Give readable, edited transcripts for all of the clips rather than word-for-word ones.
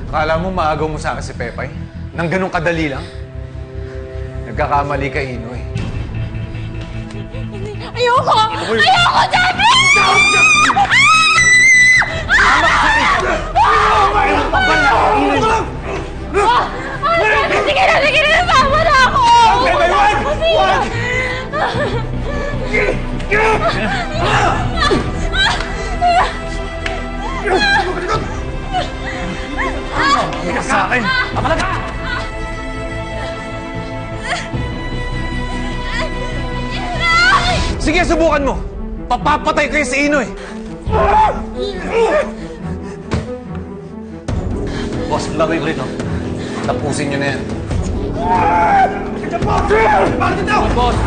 Akala mo maagaw mo sa akin si Pepay? Nang ganun kadali lang? Nagkakamali ka, Inoy. Ayoko! Ayoko, Jeffrey! Sige na! Tama na ako! Pepay, wag! Wag! Hindi ka sa akin! Apalaga! Sige, subukan mo! Papapatay kayo si Inoy! Boss, lagay ko rito. Tapusin nyo na yan. Bakit ito? Boss!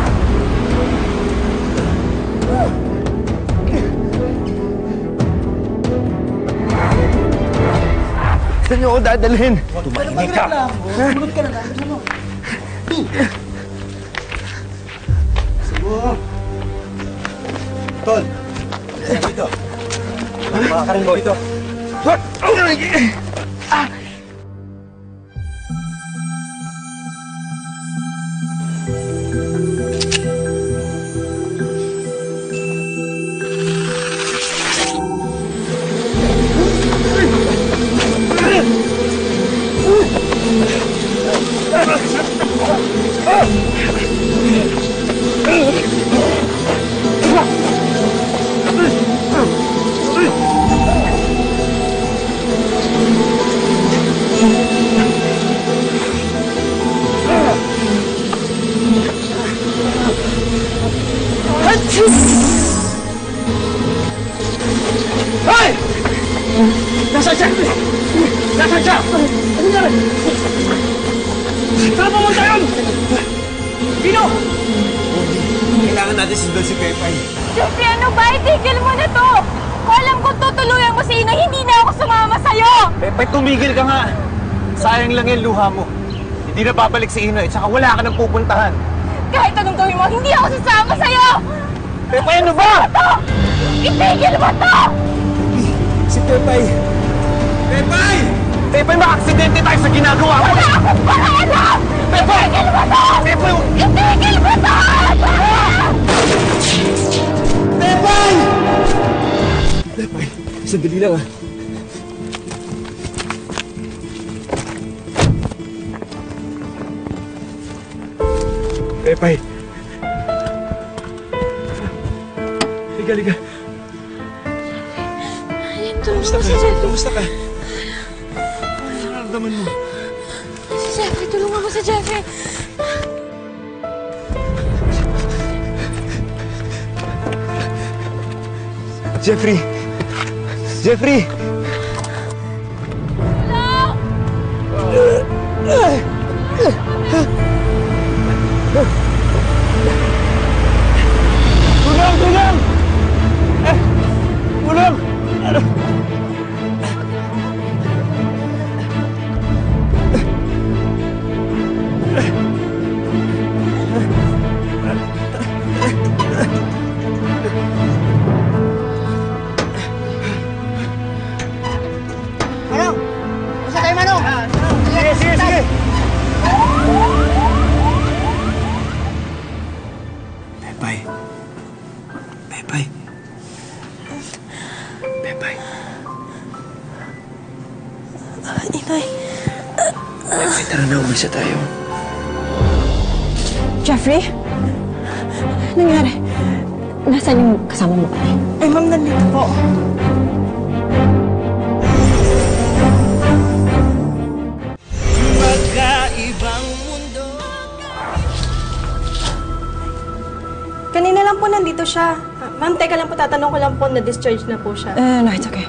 Saan niyo ako dadalhin? Tumahimik ka! Sumunod ka na lang. Ano? Tol! Dito! Makakarin mo ito! Hoy! Nasaan siya? Nasaan siya? Ano nangyari? Saan pumunta yun? Sino? Kailangan natin sundan si Pepay. Jeffrey, ano ba? Itigil mo na to! Kung alam ko tutuluyan mo si Inoy, hindi na ako sumama sa'yo! Pepay, tumigil ka nga! Sayang lang yung luha mo. Hindi na babalik si Inoy, tsaka wala ka nang pupuntahan. Kahit anong gawin mo, hindi ako sasama sa'yo! Pepay, ano ba? Itigil mo to! Si Pepay! Pepay! Pepay, maka-aksidente tayo sa ginagawa mo! Wala akong pakialam! Pepay! Itigil mo to! Pepay! Itigil mo to! Pepay! Pepay, sandali lang ah. Pepay! Liga. Ayan, tulungan mo si Jeffrey. Kumusta ka? Ano nararamdaman mo? Si Jeffrey, tulungan mo si Jeffrey. Jeffrey! Jeffrey! Tulong! Tulong! Tulong! Ano? Manong! Basta tayo, Manong! Sige! Pepay. Pepay. Pepay. Inoy. Pepay, tara na, umalis na tayo. Jeffrey? Nangyari? Nasaan yung kasama mo kami? Ay, ma'am, nandito po. Magkaibang mundo. Kanina lang po nandito siya. Ma'am, teka lang po, tatanong ko lang po, na-discharge na po siya. No, it's okay.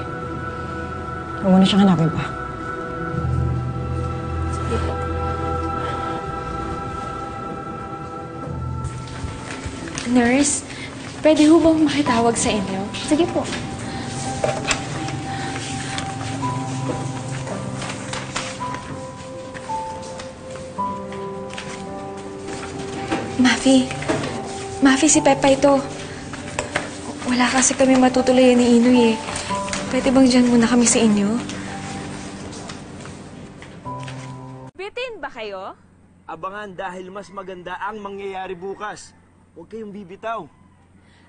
Huwag mo na siyang hanapin pa. Sige po. Nurse, pwede ho bang makitawag sa inyo? Sige po. Mafi, si Pepay to. Wala kasi kami matutuluyan ni Inoy eh. Pwede bang dyan muna kami sa inyo? ba kayo? Abangan dahil mas maganda ang mangyayari bukas. Huwag kayong bibitaw.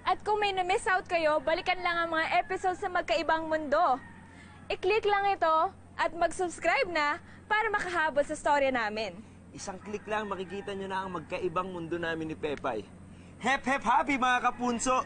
At kung may na-miss out kayo, balikan lang ang mga episodes sa Magkaibang Mundo. I-click lang ito at mag-subscribe na para makahabol sa storya namin. Isang click lang makikita nyo na ang magkaibang mundo namin ni Pepay. Hep hep happy mga kapunso!